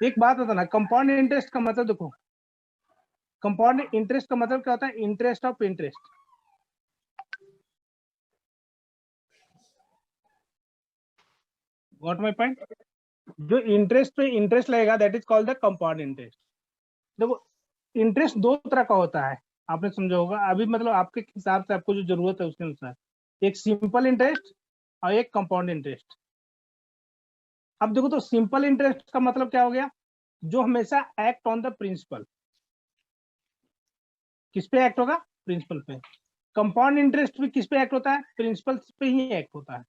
एक बात होता ना, कंपाउंड इंटरेस्ट का मतलब देखो, कंपाउंड इंटरेस्ट का मतलब क्या होता है? Interest of interest. What my point? जो इंटरेस्ट पे इंटरेस्ट लगेगा that is called the compound interest. देखो इंटरेस्ट दो तरह का होता है, आपने समझा होगा अभी, मतलब आपके हिसाब से आपको जो जरूरत है उसके अनुसार, एक सिंपल इंटरेस्ट और एक कंपाउंड इंटरेस्ट। अब देखो तो सिंपल इंटरेस्ट का मतलब क्या हो गया? जो हमेशा एक्ट ऑन द प्रिंसिपल। किस पे एक्ट होगा? प्रिंसिपल पे। कंपाउंड इंटरेस्ट भी किस पे एक्ट होता है? प्रिंसिपल पे ही एक्ट होता है।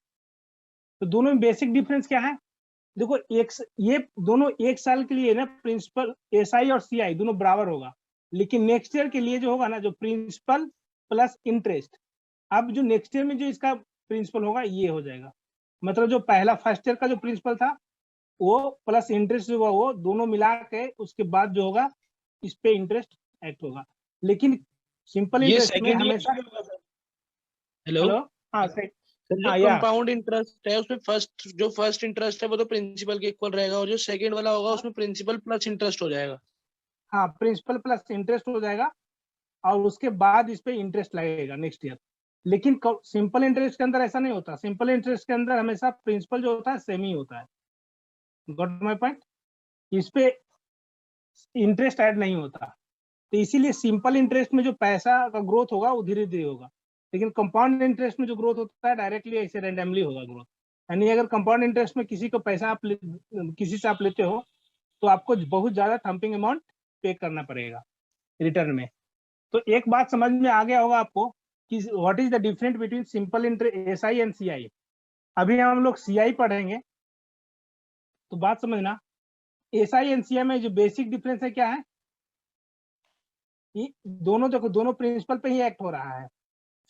तो दोनों में बेसिक डिफरेंस क्या है? देखो ये दोनों एक साल के लिए ना प्रिंसिपल एसआई और सीआई दोनों बराबर होगा, लेकिन नेक्स्ट ईयर के लिए जो होगा ना, जो प्रिंसिपल प्लस इंटरेस्ट, अब जो नेक्स्ट ईयर में जो इसका प्रिंसिपल होगा ये हो जाएगा। मतलब जो पहला फर्स्ट ईयर का जो प्रिंसिपल था वो प्लस इंटरेस्ट जो होगा वो दोनों मिला के उसके बाद जो होगा इस पे इंटरेस्ट एक्ट होगा। लेकिन सिंपल ये इंटरेस्ट में सेकंड ईयर हमेशा, में होगा सर। हेलो हेलो, हाँ सर, जो हाँ या कंपाउंड इंटरेस्ट है उसमें फर्स्ट इंटरेस्ट है वो तो प्रिंसिपल के इक्वल रहेगा, और जो सेकंड वाला होगा उसमें प्रिंसिपल प्लस इंटरेस्ट हो जाएगा। हाँ प्रिंसिपल प्लस इंटरेस्ट हो जाएगा और उसके बाद इस पे इंटरेस्ट लगेगा नेक्स्ट ईयर। लेकिन सिंपल इंटरेस्ट के अंदर ऐसा नहीं होता। सिंपल इंटरेस्ट के अंदर हमेशा प्रिंसिपल जो होता है सेम ही होता है। Got my point? इस पे इंटरेस्ट ऐड नहीं होता। तो इसीलिए सिंपल इंटरेस्ट में जो पैसा का ग्रोथ होगा वो धीरे धीरे होगा, लेकिन कंपाउंड इंटरेस्ट में जो ग्रोथ होता है डायरेक्टली ऐसे रैंडमली होगा ग्रोथ। यानी अगर कंपाउंड इंटरेस्ट में किसी को पैसा किसी से आप लेते हो तो आपको बहुत ज्यादा थम्पिंग अमाउंट पे करना पड़ेगा रिटर्न में। तो एक बात समझ में आ गया होगा आपको कि what is the difference between simple interest SI and CI. अभी हम लोग सीआई पढ़ेंगे तो बात समझना, एसआई एंड सीआई में जो बेसिक डिफरेंस है क्या है? ये दोनों देखो, दोनों प्रिंसिपल पे ही एक्ट हो रहा है।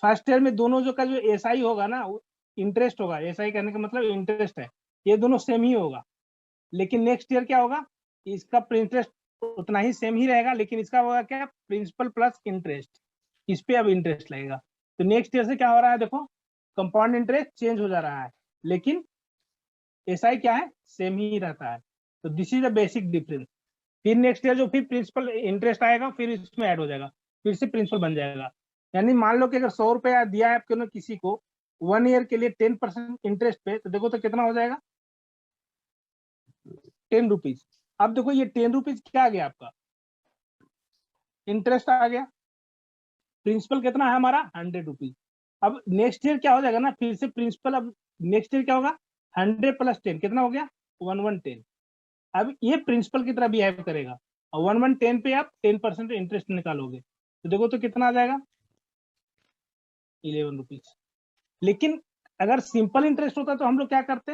फर्स्ट ईयर में दोनों जो का जो एसआई होगा ना, इंटरेस्ट होगा, एसआई करने का मतलब इंटरेस्ट है, ये दोनों सेम ही होगा। लेकिन नेक्स्ट ईयर क्या होगा? इसका इंटरेस्ट उतना ही सेम ही रहेगा, लेकिन इसका होगा क्या? Principal plus interest. इस पे अब इंटरेस्ट लगेगा। तो नेक्स्ट ईयर से क्या हो रहा है? देखो कंपाउंड इंटरेस्ट चेंज हो जा रहा है, लेकिन एसआई क्या है? सेम ही रहता है। तो this is the basic difference. फिर नेक्स्ट ईयर जो फिर प्रिंसिपल इंटरेस्ट आएगा फिर इसमें ऐड हो जाएगा, फिर से प्रिंसिपल बन जाएगा। यानी मान लो कि अगर 100 रुपया दिया है आपने किसी को 1 ईयर के लिए 10% इंटरेस्ट पे, तो देखो तो कितना हो जाएगा? 10 रुपीज। अब देखो ये 10 रुपीज क्या आ गया आपका? इंटरेस्ट आ गया। प्रिंसिपल कितना है हमारा? 100 रुपीज। अब नेक्स्ट ईयर क्या हो जाएगा ना, फिर से प्रिंसिपल, अब नेक्स्ट ईयर क्या होगा? 100 + 10 कितना हो गया? 1110। अब ये प्रिंसिपल की तरह बिहेव करेगा और 1110 पे आप 10% इंटरेस्ट निकालोगे तो देखो तो कितना आ जाएगा? 11 रुपीज। लेकिन अगर सिंपल इंटरेस्ट होता तो हम लोग क्या करते?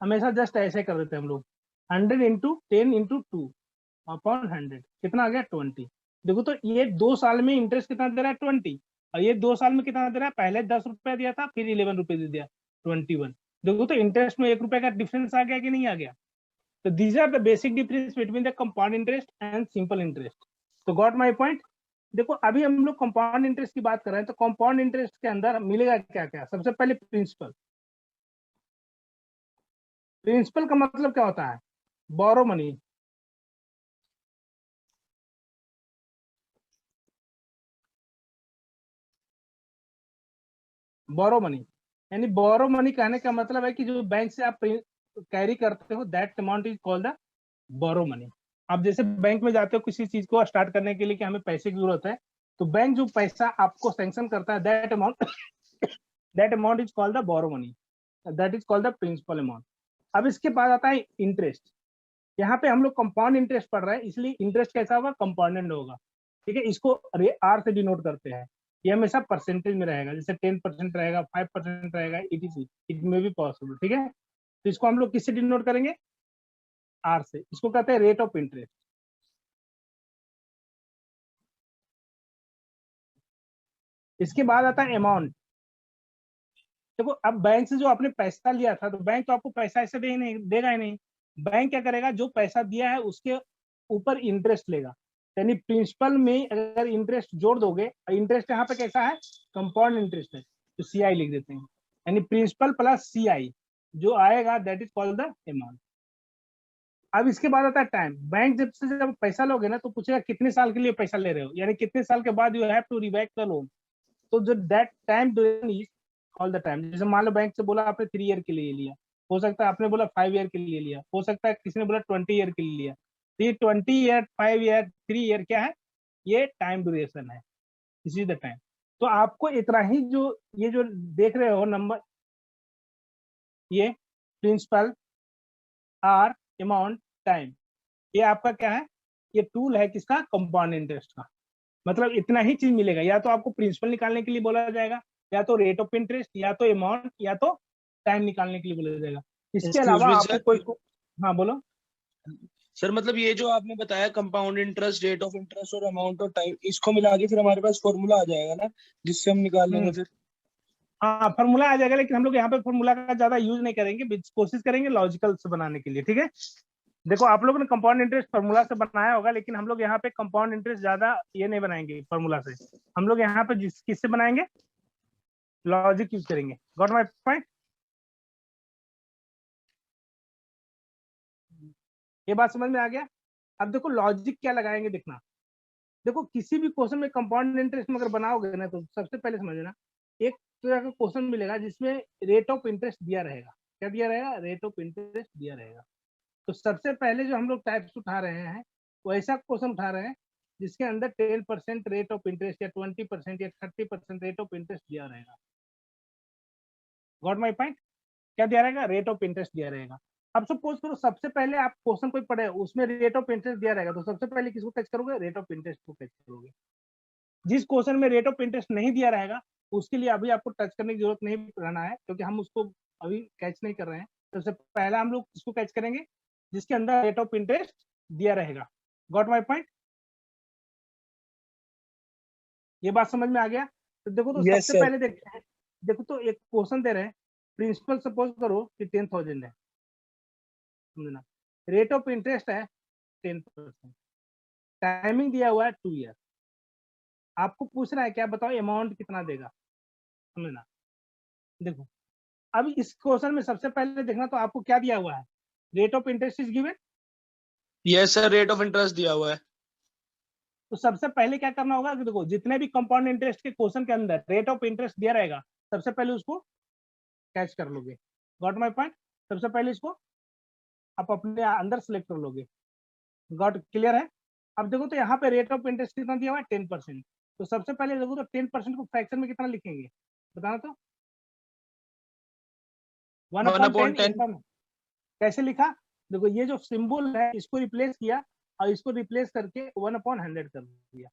हमेशा जस्ट ऐसे कर देते हम लोग, 100 × 10 × 2/100 कितना आ गया? 20। देखो तो ये 2 साल में इंटरेस्ट कितना दे रहा है? 20। और ये 2 साल में कितना दे रहा है? पहले 10 रुपया दिया था, फिर 11 रुपये दे दिया, 21। देखो तो इंटरेस्ट में 1 रुपये का डिफरेंस आ गया कि नहीं आ गया? तो these are the basic difference between the compound interest and simple interest. तो गॉट माय पॉइंट? देखो अभी हम लोग कंपाउंड इंटरेस्ट की बात कर रहे हैं, तो कंपाउंड इंटरेस्ट के अंदर मिलेगा क्या क्या? सबसे पहले प्रिंसिपल। प्रिंसिपल का मतलब क्या होता है? Borrow money. बोरो मनी यानी बोरो मनी कहने का मतलब है कि जो बैंक से आप कैरी करते हो that amount is called the borrow money. आप जैसे बैंक में जाते हो किसी चीज को स्टार्ट करने के लिए कि हमें पैसे की जरूरत है, तो बैंक जो पैसा आपको सैंक्शन करता है that amount is called the borrow money, that is called the principal amount. अब इसके बाद आता है इंटरेस्ट। यहाँ पे हम लोग कंपाउंड इंटरेस्ट पढ़ रहे हैं, इसलिए इंटरेस्ट कैसा होगा? कंपाउंडेड होगा। ठीक है, इसको आर से डिनोट करते हैं। ये हमेशा परसेंटेज में रहेगा, जैसे 10% रहेगा, 5% रहेगा, इट मे बी पॉसिबल। ठीक है, तो इसको हम लोग किससे डिनोट करेंगे? आर से। इसको कहते हैं रेट ऑफ इंटरेस्ट। इसके बाद आता है अमाउंट। देखो अब बैंक से जो आपने पैसा लिया था, तो बैंक तो आपको पैसा ऐसे देगा ही नहीं। बैंक क्या करेगा? जो पैसा दिया है उसके ऊपर इंटरेस्ट लेगा। यानी प्रिंसिपल में अगर इंटरेस्ट जोड़ दोगे, इंटरेस्ट यहाँ पे कैसा है? कंपाउंड इंटरेस्ट है, तो सीआई लिख देते हैं। यानी प्रिंसिपल प्लस सीआई जो आएगा that is called the amount. अब इसके बाद आता है टाइम। बैंक जब पैसा लोगे ना तो पूछेगा कितने साल के लिए पैसा ले रहे हो, यानी कितने साल के बाद यू हैव टू रीबैक द लोन। तो जो that time duration is all the time. जैसे मान लो बैंक से बोला आपने 3 ईयर के लिए लिया, हो सकता है आपने बोला 5 ईयर के लिए लिया, हो सकता है किसी ने बोला 20 ईयर के लिए लिया। तो ये 20 ईयर, 5 ईयर, 3 ईयर क्या है, ये टाइम ड्यूरेशन है, इसी द टाइम। तो आपको इतना ही जो ये जो देख रहे हो नंबर, ये प्रिंसिपल, आर, अमाउंट, टाइम, ये आपका क्या है, ये टूल है किसका, कंपाउंड इंटरेस्ट का। मतलब इतना ही चीज मिलेगा, या तो आपको प्रिंसिपल निकालने के लिए बोला जाएगा, या तो रेट ऑफ इंटरेस्ट, या तो अमाउंट, या तो टाइम निकालने के लिए बोला जाएगा। इसके एक्सक्यूज अलावा मी आपको सर। कोई हाँ बोलो। सर मतलब ये जो आपने बताया compound interest, rate of interest और अमाउंट और टाइम, इसको मिला के फिर हमारे पास फॉर्मूला आ जाएगा ना, जिससे हम निकाल लेंगे हम्म फिर। हाँ फॉर्मूला आ जाएगा, लेकिन हम लोग यहाँ पे फॉर्मूला का ज्यादा यूज नहीं करेंगे, कोशिश करेंगे लॉजिकल से बनाने के लिए, ठीक है। देखो आप लोगों ने कंपाउंड इंटरेस्ट फॉर्मूला से बनाया होगा, लेकिन हम लोग यहाँ पे कंपाउंड इंटरेस्ट ज्यादा ये नहीं बनाएंगे फॉर्मूला से। हम लोग यहाँ पे किससे बनाएंगे, लॉजिक यूज करेंगे। Got my point. ये बात समझ में आ गया। अब देखो लॉजिक क्या लगाएंगे देखना। देखो किसी भी क्वेश्चन में कंपाउंड इंटरेस्ट में अगर बनाओगे ना तो सबसे पहले समझना, एक तरह का क्वेश्चन मिलेगा जिसमें रेट ऑफ इंटरेस्ट दिया रहेगा। क्या दिया रहेगा, रेट ऑफ इंटरेस्ट दिया रहेगा। तो सबसे पहले जो हम लोग टाइप्स उठा रहे हैं वो ऐसा क्वेश्चन उठा रहे हैं जिसके अंदर 10% रेट ऑफ इंटरेस्ट या 20% या 30% रेट ऑफ इंटरेस्ट दिया रहेगा। Got my point. क्या दिया रहेगा, रेट ऑफ इंटरेस्ट दिया रहेगा। अब सपोज करो सबसे पहले आप क्वेश्चन कोई पढ़े उसमें रेट ऑफ इंटरेस्ट दिया रहेगा, तो सबसे पहले किसको कैच करोगे, रेट ऑफ इंटरेस्ट को कैच करोगे। जिस क्वेश्चन में रेट ऑफ इंटरेस्ट नहीं दिया रहेगा उसके लिए अभी आपको टच करने की जरूरत नहीं रहना है, क्योंकि हम उसको अभी कैच नहीं कर रहे हैं। तो सबसे पहला हम लोग इसको कैच करेंगे जिसके अंदर रेट ऑफ इंटरेस्ट दिया रहेगा। Got my point. ये बात समझ में आ गया। तो देखो तो यस सबसे सर। पहले देखते हैं। देखो तो एक क्वेश्चन दे रहे हैं, प्रिंसिपल सपोज करो कि 10,000 है, समझना। रेट ऑफ इंटरेस्ट है 10%, टाइमिंग दिया हुआ है 2 ईयर। आपको पूछना है क्या बताओ अमाउंट कितना देगा, समझना। देखो अब इस क्वेश्चन में सबसे पहले देखना तो आपको क्या दिया हुआ है, rate of interest is given. Yes sir, rate of interest दिया हुआ है। तो सबसे पहले क्या करना होगा कि देखो जितने भी कंपाउंड इंटरेस्ट के क्वेश्चन के अंदर रेट ऑफ इंटरेस्ट दिया रहेगा सबसे पहले उसको कैच कर लोगे। Got my point. सबसे पहले इसको आप अपने अंदर सेलेक्ट कर लोगे। गॉट क्लियर है। अब देखो तो यहाँ पे रेट ऑफ इंटरेस्ट कितना दिया हुआ है 10%। तो सबसे पहले देखो तो 10% को फ्रैक्शन में कितना लिखेंगे बताना तो। 1/10 1/10। ऐसा कैसे लिखा, देखो ये जो सिंबल है इसको रिप्लेस किया और इसको रिप्लेस करके 1/100 कर दिया।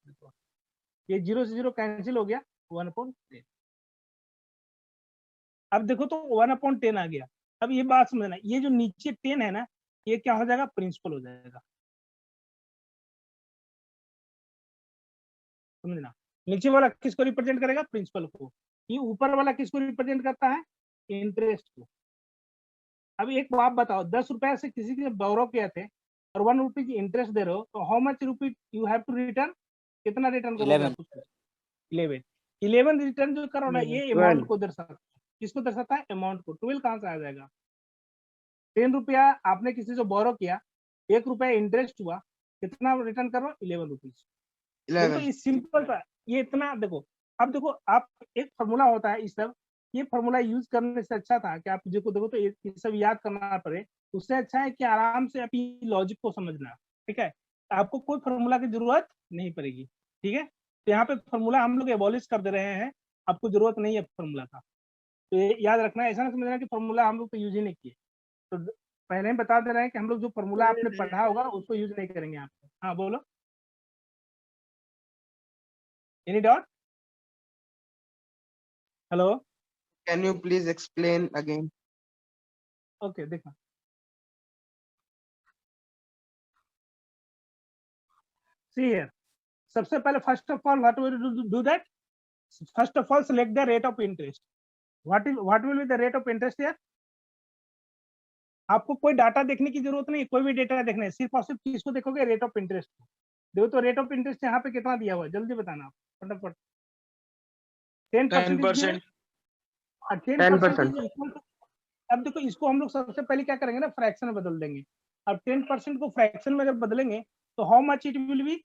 देखो ये 0 से 0 कैंसिल हो गया, 1/10। अब देखो तो 1/10 आ गया। अब ये बात समझना, ये जो नीचे 10 है ना ये क्या हो जाएगा, प्रिंसिपल हो जाएगा, समझना। नीचे वाला किसको रिप्रेजेंट करेगा, प्रिंसिपल को। ये ऊपर वाला किसको रिप्रेजेंट करता है, इंटरेस्ट को। अब एक बात बताओ, 10 रुपए से किसी से बोरो किया थे और 1 रुपी की इंटरेस्ट दे रहे हो, तो how much rupee you have to return, कितना रिटर्न करोगे 11 आप उसको। 11 रिटर्न जो करो ना ये अमाउंट 12 को दर्शाता है। किसको दर्शाता है, अमाउंट को। 12 कहाँ से आ जाएगा, 10 रुपया आपने किसी से बोरो किया, 1 रुपया इंटरेस्ट हुआ, कितना रिटर्न करो, 11 रुपीज। देखो तो 11 ये सिंपल था, ये इतना देखो। अब देखो आप एक फॉर्मूला होता है इस सब, ये फॉर्मूला यूज करने से अच्छा था कि आप देखो तो ये सब याद करना पड़े, उससे अच्छा है कि आराम से आप लॉजिक को समझना। ठीक है, आपको कोई फॉर्मूला की जरूरत नहीं पड़ेगी। ठीक है, तो यहाँ पे फॉर्मूला हम लोग एबॉलिश कर दे रहे हैं, आपको जरूरत नहीं है फॉर्मूला का। तो ये याद रखना, ऐसा ना समझना कि फॉर्मूला हम लोग तो यूज ही नहीं किए। तो पहले ही बता दे रहे हैं कि हम लोग जो फॉर्मूला आपने पढ़ा होगा उसको यूज नहीं करेंगे आप। हाँ बोलो, any doubt. Hello. Can you please explain again? Okay देखो, सी हियर। सबसे पहले first of all what will do that, first of all select the rate of interest. What will be the rate of interest here. आपको कोई data देखने की जरूरत नहीं, कोई भी डेटा देखना है, सिर्फ और सिर्फ किसको देखोगे, रेट ऑफ इंटरेस्ट को। देखो तो रेट ऑफ इंटरेस्ट यहाँ पे कितना दिया हुआ है, जल्दी बताना आप फटाफट। 10% is given, 10%। 10% 10%. Is equal to. अब देखो इसको हम लोग सबसे पहले क्या करेंगे ना, फ्रैक्शन में बदल देंगे। अब 10% को फ्रैक्शन में अगर बदलेंगे तो how much it will be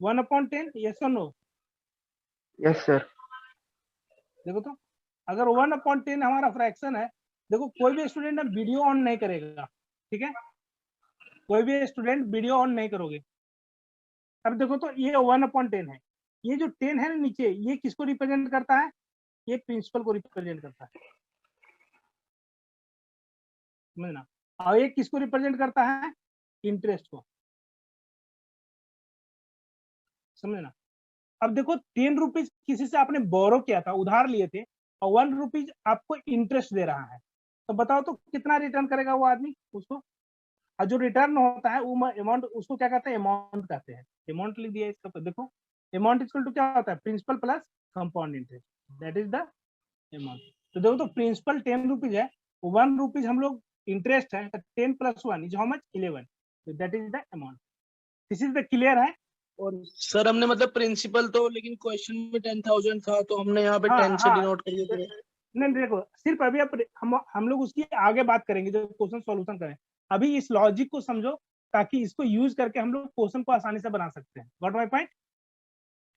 1/10, yes और नो? Yes, sir. देखो तो अगर 1/10 हमारा फ्रैक्शन है, देखो कोई भी स्टूडेंट ना वीडियो ऑन नहीं करेगा, ठीक है, कोई भी स्टूडेंट वीडियो ऑन नहीं करोगे। अब देखो तो ये 1/10 है, ये जो 10 है ना नीचे, ये किसको रिप्रेजेंट करता है? ये प्रिंसिपल को रिप्रेजेंट करता है, समझना। और ये किसको रिप्रेजेंट करता है? इंटरेस्ट को, समझना। अब देखो 10 रुपीज किसी से आपने बोरो किया था, उधार लिए थे, और 1 रुपीज आपको इंटरेस्ट दे रहा है, तो बताओ तो कितना रिटर्न करेगा वो आदमी उसको? और जो रिटर्न होता है वो अमाउंट, उसको क्या कहते हैं? अमाउंट कहते हैं। अमाउंट लिख दिया इसका, तो देखो अमाउंट इक्वल टू क्या होता है? Principal plus compound interest, that is the amount. तो देखो तो प्रिंसिपल 10 रुपीज है, 1 रुपीज हम लोग इंटरेस्ट है, तो 10 + 1 इज हाउ मच? 11, तो that is the amount. This is the clear है? और सर हमने मतलब प्रिंसिपल तो, लेकिन क्वेश्चन में 10,000 था तो हमने यहाँ पे हाँ 10 से हाँ, डिनोट कर दिया। नहीं देखो, सिर्फ अभी हम लोग उसकी आगे बात करेंगे जब क्वेश्चन सॉल्यूशन करें। अभी इस लॉजिक को समझो, ताकि इसको यूज करके हम लोग क्वेश्चन को आसानी से बना सकते हैं। Got my point?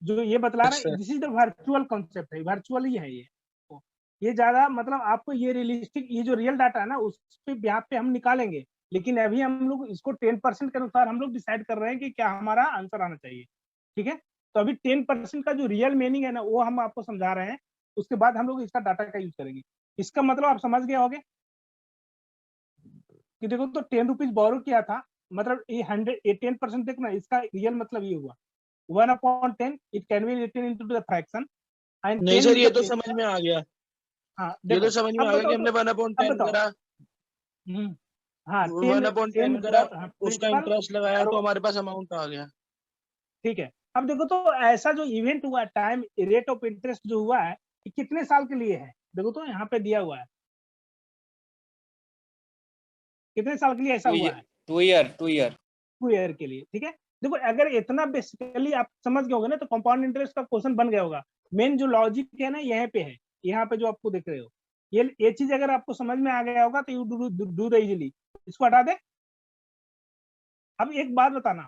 जो ये बतला रहे हैं, this is the virtual concept है, वर्चुअल ही है ये। ये ज्यादा मतलब आपको ये रियलिस्टिक, ये जो रियल डाटा है ना, उस पे यहाँ पे हम निकालेंगे, लेकिन अभी हम लोग इसको 10% के अनुसार हम लोग डिसाइड कर रहे हैं कि क्या हमारा आंसर आना चाहिए, ठीक है। तो अभी 10% का जो रियल मीनिंग है ना, वो हम आपको समझा रहे हैं, उसके बाद हम लोग इसका डाटा का यूज करेंगे। इसका मतलब आप समझ गए होंगे कि देखो तो 10 रुपीज बोरो किया था, मतलब ये 10% देखना, इसका रियल मतलब ये हुआ 1/10, it can be written into the fraction and नहीं 10 सर, इज ये द तो समझ में आ गया, हाँ ये देखो, तो समझ में अब आ गया कि बताओ हमने तो, अब 1/10 बताओ। करा, हाँ 1/10 करा, उसका प्रिंसिपल इंटरेस्ट लगाया और तो हमारे पास अमाउंट आ गया। ठीक है। अब देखो तो ऐसा जो इवेंट हुआ, टाइम रेट ऑफ इंटरेस्ट जो हुआ है, ये कितने साल के लिए है? देखो तो यहाँ पे दिया हुआ है, कितने साल के लिए ऐसा हुआ है? 2 ईयर 2 ईयर के लिए, ठीक है। देखो अगर इतना बेसिकली आप समझ गए होगे ना, तो कंपाउंड इंटरेस्ट का क्वेश्चन बन गया होगा। मेन जो लॉजिक है ना, यहाँ पे है, यहाँ पे जो आपको देख रहे हो, ये चीज अगर आपको समझ में आ गया होगा तो यू डू द इजिली। इसको हटा दे। अब एक बात बताना,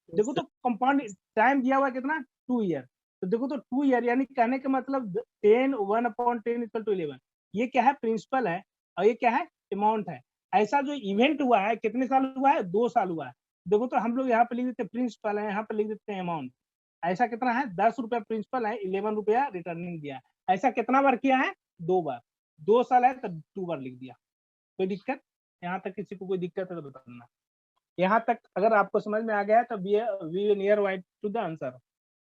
देखो तो कंपाउंड टाइम दिया हुआ है कितना? 2 ईयर। तो देखो तो 2 ईयर यानी कहने का मतलब 10 1/10 इक्वल टू 11। ये क्या है? प्रिंसिपल है, और ये क्या है? अमाउंट है। ऐसा जो इवेंट हुआ है कितने साल हुआ है? 2 साल हुआ है। देखो तो हम लोग यहाँ पे लिख देते हैं प्रिंसिपल है, यहाँ पे लिख देते हैं अमाउंट। ऐसा कितना है? 10 रुपया प्रिंसिपल है, 11 रुपया रिटर्निंग दिया है। ऐसा कितना बार किया है? 2 बार। 2 साल है तो 2 बार लिख दिया। कोई दिक्कत? यहाँ तक किसी को कोई दिक्कत है तो बताना। यहाँ तक अगर आपको समझ में आ गया है तो वी नियर वाइट टू द आंसर।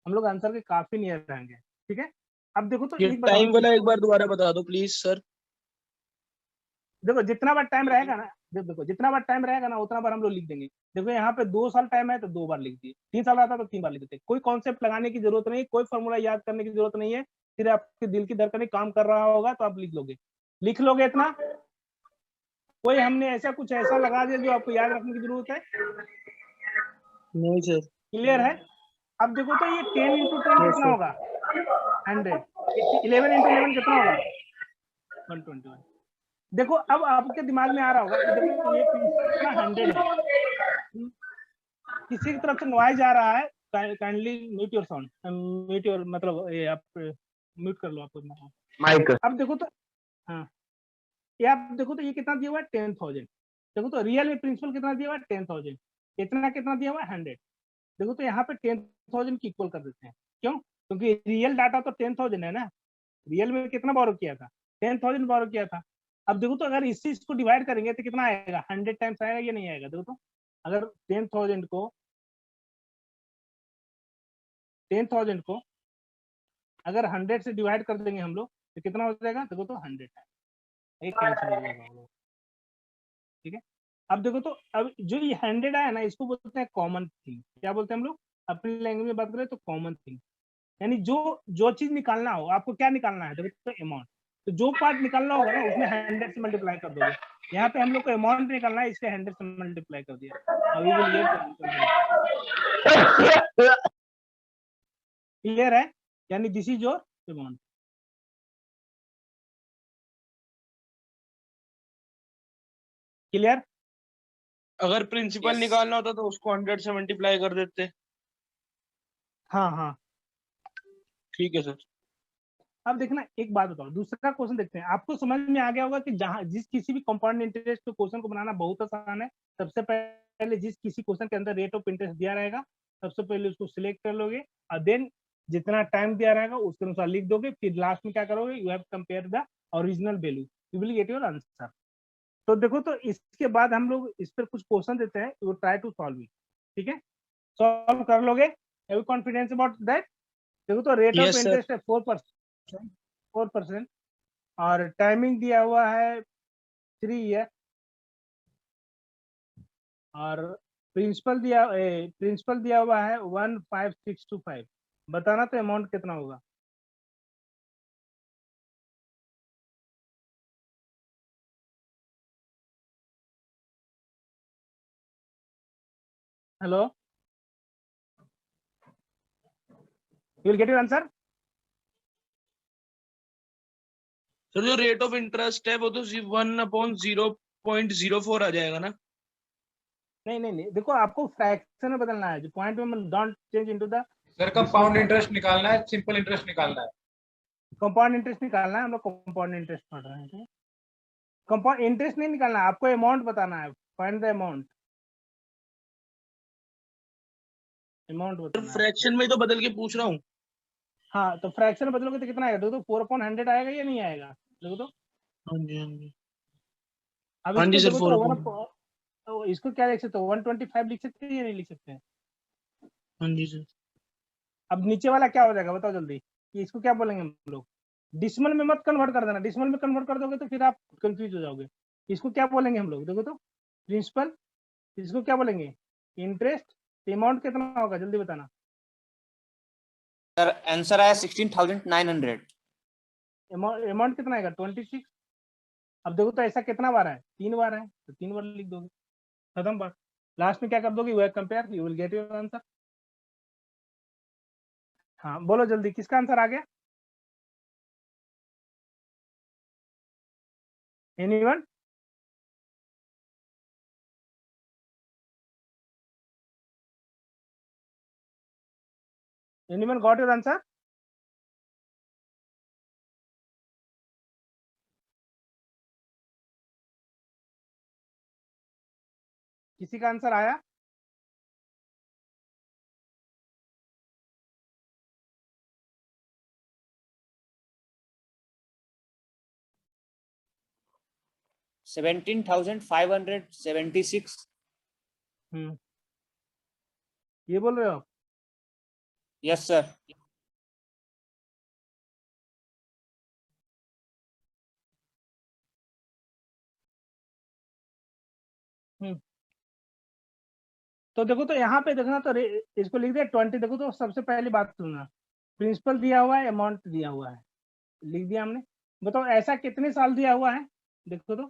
हम लोग आंसर के काफी नियर रहेंगे, ठीक है। अब देखो तो ये एक बताओ, टाइम वाला एक बार दोबारा बता दो प्लीज सर। देखो जितना बार टाइम रहेगा ना, देखो जितना बार टाइम रहेगा ना, उतना बार हम लोग लिख देंगे। देखो यहाँ पे 2 साल टाइम है तो 2 बार लिख दिए, 3 साल रहता तो 3 बार लिख देते। कोई कॉन्सेप्ट लगाने की जरूरत नहीं, कोई फॉर्मूला याद करने की जरूरत नहीं है। फिर आपके दिल की धड़कन काम कर रहा होगा तो आप लिख लोगे इतना। कोई हमने ऐसा कुछ ऐसा लगा दिया जो आपको याद रखने की जरूरत है? नहीं सर। क्लियर है? अब देखो तो ये 10 × 10 यस कितना सर। होगा? 100। 11 × 11 कितना होगा? 121। देखो अब आपके दिमाग में आ रहा होगा कि देखो ये कितना 100 है। किसी की तरफ से नॉइज आ रहा है, kindly mute your sound, mute your मतलब ये आप म्यूट कर लो आप। Mike. अब देखो तो, हाँ ये आप देखो तो ये कितना दिया हुआ है? 10,000। देखो तो रियल में प्रिंसिपल कितना दिया हुआ है? 10,000। इतना कितना दिया हुआ है? 100। देखो तो यहाँ पे 10,000 की इक्वल कर देते हैं। क्यों? क्योंकि रियल डाटा तो 10,000 है ना। रियल में कितना बोरो किया था? 10,000 बोरो किया था। अब देखो तो अगर इस चीज को डिवाइड करेंगे तो कितना आएगा? 100 टाइम्स आएगा या नहीं आएगा? देखो तो अगर 10,000 को अगर 100 से डिवाइड कर देंगे हम लोग तो कितना हो जाएगा? देखो तो 100 टाइम्स, एक कैंसिल हो जाएगा हम लोग, ठीक है। अब देखो तो अब जो ये 100 आया ना, इसको बोलते हैं कॉमन थिंग। क्या बोलते हैं हम लोग? अपनी लैंग्वेज में बात करें तो कॉमन थिंग, यानी जो चीज निकालना हो आपको, क्या निकालना है? देखो तो अमाउंट। तो जो पार्ट निकालना होगा ना, उसमें 100 से मल्टीप्लाई कर दोगे। यहाँ पे हम लोग को अमाउंट निकालना है, इसलिए 100 से मल्टीप्लाई कर दिया। अभी भी क्लियर है? यानी this is your amount. Clear? अगर प्रिंसिपल निकालना होता तो उसको 100 से मल्टीप्लाई कर देते। हाँ हाँ। ठीक है सर। अब देखना एक बात बताओ, दूसरा क्वेश्चन देखते हैं। आपको समझ में आ गया होगा कि जहां जिस किसी भी कंपाउंड इंटरेस्ट के क्वेश्चन को बनाना बहुत आसान है। सबसे पहले जिस किसी क्वेश्चन के अंदर रेट ऑफ इंटरेस्ट दिया रहेगा, सबसे पहले उसको सिलेक्ट कर लोगे और देन जितना टाइम दिया रहेगा उसके अनुसार लिख दोगे। फिर लास्ट में क्या करोगे, you have compare the original value, you will get your answer. तो देखो, तो इसके बाद हम लोग इस पर कुछ क्वेश्चन देते हैं, you try to solve it. ठीक है, सॉल्व कर लोगे? Have you confidence about that? देखो, तो rate of yes sir. Interest है 4%, और टाइमिंग दिया हुआ है 3 ईयर, और प्रिंसिपल दिया हुआ है 15625। बताना तो अमाउंट कितना होगा। Hello, you will get your answer. Sir जो रेट ऑफ इंटरेस्ट है वो तो 1/0.04 आ जाएगा ना? नहीं नहीं नहीं, देखो आपको फ्रैक्शन में बदलना है, जो पॉइंट में don't change into the sir compound interest निकालना है, सिंपल इंटरेस्ट निकालना है। कंपाउंड इंटरेस्ट निकालना है। हम लोग कंपाउंड इंटरेस्ट पढ़ रहे हैं। कंपाउंड इंटरेस्ट नहीं निकालना है, आपको अमाउंट बताना है। फाइंड द अमाउंट, अमाउंट बताना है। फ्रैक्शन में तो बदल के पूछ रहा हूँ। हाँ, तो फ्रैक्शन में बदलोगे तो कितना आएगा? देखो तो 4/100 आएगा या नहीं आएगा? देखो तो। हाँ जी हाँ जी। अब हाँ इसको जी सर, देखो 4 तो इसको क्या लिख सकते हो? 125 लिख सकते हैं या नहीं लिख सकते हैं? हाँ जी सर। अब नीचे वाला क्या हो जाएगा बताओ जल्दी, कि इसको क्या बोलेंगे हम लोग? डिसिमल में मत कन्वर्ट कर देना, डिसिमल में कन्वर्ट कर दोगे तो फिर आप कंफ्यूज हो जाओगे। इसको क्या बोलेंगे हम लोग? देखो तो, प्रिंसिपल। इसको क्या बोलेंगे? इंटरेस्ट। अमाउंट कितना होगा जल्दी बताना। सर आंसर आया 16,900। अमाउंट कितना आएगा? 26। अब देखो तो ऐसा कितना बार है? 3 बार है, तो 3 बार लिख दोगे, खत्म बात। लास्ट में क्या कर दोगे? Compare, you will get your answer. हाँ बोलो जल्दी, किसका आंसर आ गया? Anyone? Anyone got your answer? किसी का आंसर आया? $17,576। ये बोल रहे हो? Yes sir. तो देखो तो यहाँ पे देखना तो इसको लिख दिया 20। देखो तो सबसे पहली बात सुनना, प्रिंसिपल दिया हुआ है, अमाउंट दिया हुआ है, लिख दिया हमने। बताओ ऐसा कितने साल दिया हुआ है? देखो तो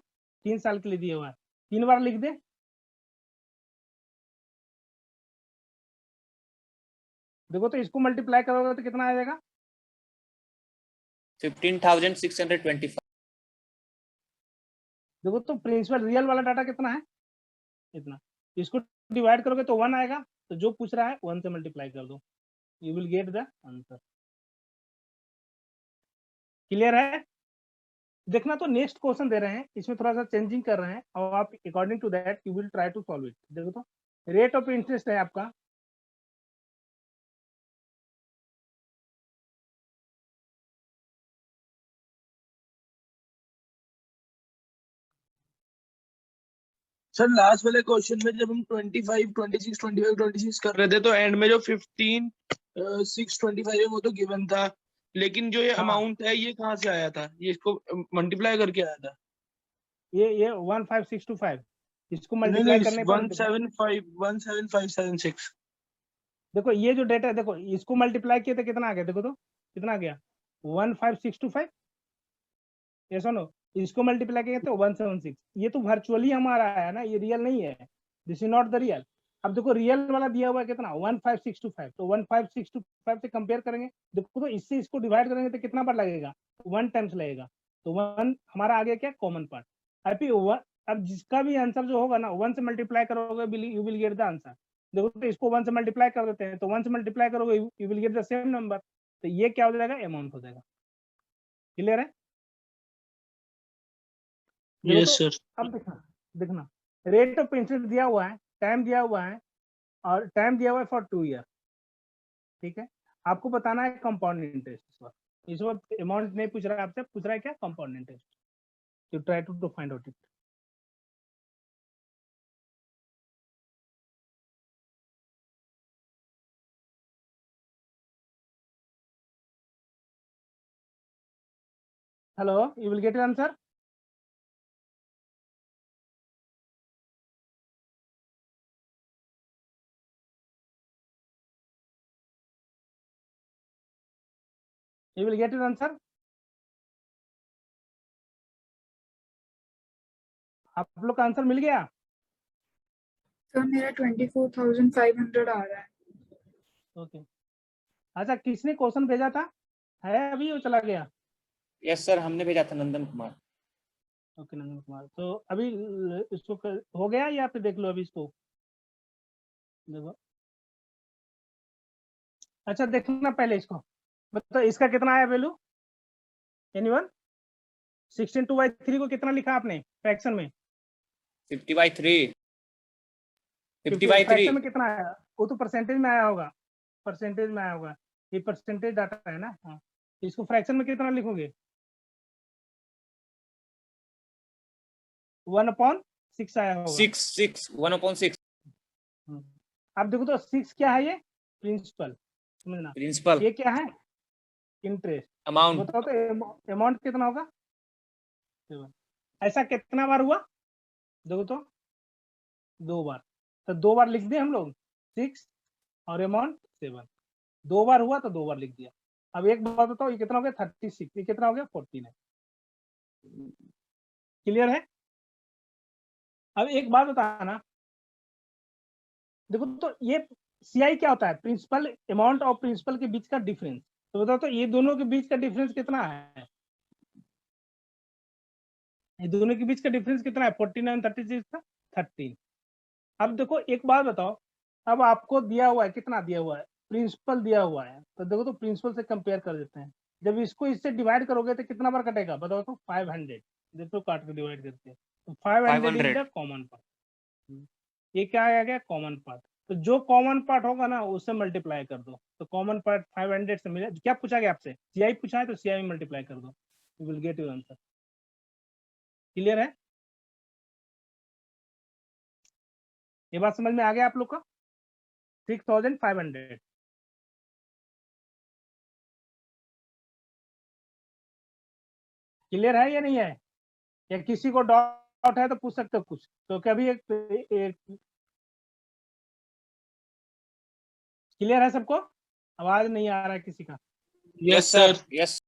3 साल के लिए दिया हुआ है, 3 बार लिख दे। देखो तो इसको मल्टीप्लाई करोगे तो कितना आ जाएगा? 15,625। देखो तो प्रिंसिपल रियल वाला डाटा कितना है? इतना। इसको डिवाइड करोगे तो 1 आएगा, तो जो पूछ रहा है 1 से मल्टीप्लाई कर दो, you will get the answer. Clear है? देखना तो नेक्स्ट क्वेश्चन दे रहे हैं, इसमें थोड़ा सा चेंजिंग कर रहे हैं, और आप according to that you will try to solve it. देखो तो रेट ऑफ इंटरेस्ट है आपका सर लास्ट वाले क्वेश्चन में जब हम 25, 26, 25, 26 कर रहे थे तो एंड में जो 15, 625 है वो तो गिवन था, लेकिन जो ये हाँ। अमाउंट है ये कहाँ से आया था? ये इसको मल्टीप्लाई करके आया था? ये 15625, इसको नहीं मल्टीप्लाई नहीं, करने पर 175,76। देखो ये जो डेटा है, देखो इसको मल्टीप्लाई किए तो कितना आ गया? देखो तो कितना आ गया? 15625। ये सुनो, इसको मल्टीप्लाई किए तो 176। ये तो वर्चुअली हमारा है ना, ये रियल नहीं है, this is not the real. अब देखो रियल वाला दिया हुआ है कितना? 15625, तो 15625 से कंपेयर करेंगे। देखो तो इससे इसको डिवाइड करेंगे तो कितना बार लगेगा? 1 टाइम्स लगेगा, तो 1 हमारा आ गया क्या? Common part. अब जिसका भी आंसर जो होगा ना 1 से मल्टीप्लाई करोगे you will get the answer. देखो तो इसको 1 से मल्टीप्लाई कर देते हैं, तो 1 से मल्टीप्लाई करोगे you will get the same number, तो ये क्या हो जाएगा, अमाउंट हो जाएगा। क्लियर है? देखो यस तो सर। अब देखना रेट ऑफ इंटरेस्ट दिया हुआ है, टाइम दिया हुआ है, और टाइम दिया हुआ है फॉर 2 ईयर। ठीक है, आपको बताना है कंपाउंड इंटरेस्ट। इस वक्त अमाउंट नहीं पूछ रहा है आपसे, पूछ रहा है क्या, compound interest. You try to find out it. Hello, you will get answer. You will get your answer. आप लोग का आंसर मिल गया? सर मेरा 24,500 आ रहा है। ओके। अच्छा, किसने क्वेश्चन भेजा था? है अभी वो चला गया? यस सर, हमने भेजा था नंदन कुमार। ओके नंदन कुमार, तो अभी इसको हो गया या फिर देख लो अभी इसको देखो। अच्छा देखना पहले इसको, मतलब इसका कितना आया वैल्यू, एनीवन? 16/3 को कितना लिखा आपने फ्रैक्शन में? 50/3। फ्रैक्शन में कितना आया? वो तो परसेंटेज में आया होगा, परसेंटेज में आया होगा, ये परसेंटेज डाटा है ना। हाँ, इसको फ्रैक्शन में कितना लिखोगे? 1/6 आया होगा। 1/6। अब देखो तो 6 क्या है, ये प्रिंसिपल, समझना। प्रिंसिपल ये क्या है, इंटरेस्ट। अमाउंट। बताओ तो अमाउंट कितना होगा? 7। ऐसा कितना बार हुआ, देखो तो 2 बार, तो 2 बार लिख दिए हम लोग 6 और अमाउंट 7। 2 बार हुआ तो 2 बार लिख दिया। अब एक बात बताओ, ये कितना हो गया 36, ये कितना हो गया 49। क्लियर है? अब एक बात बताना, देखो तो ये सीआई क्या होता है, प्रिंसिपल अमाउंट और प्रिंसिपल के बीच का डिफरेंस। तो बताओ तो ये दोनों के बीच का डिफरेंस कितना है? ये दोनों के बीच का डिफरेंस कितना है? 49 36 का 13। अब देखो एक बात बताओ, अब आपको दिया हुआ है, कितना दिया हुआ है, प्रिंसिपल दिया हुआ है, तो देखो तो प्रिंसिपल से कंपेयर कर देते हैं। जब इसको इससे डिवाइड करोगे तो कितना बार कटेगा, बताओ तो 500। देखो काट के डिवाइड करते हैं तो 500 इज द कॉमन पार्ट। ये क्या आ गया, कॉमन पार्ट। तो जो कॉमन पार्ट होगा ना उससे मल्टीप्लाई कर दो, तो कॉमन पार्ट 500 से मिले। क्या पूछा गया आपसे, सीआई पूछा है तो सीआई में मल्टीप्लाई कर दो, you will get your answer. Clear है? ये बात समझ में आ गया आप लोग का? 6500। क्लियर है या नहीं है? या किसी को डाउट है तो पूछ सकते हो कुछ, तो कभी एक क्लियर है सबको? आवाज नहीं आ रहा है किसी का? Yes sir. यस।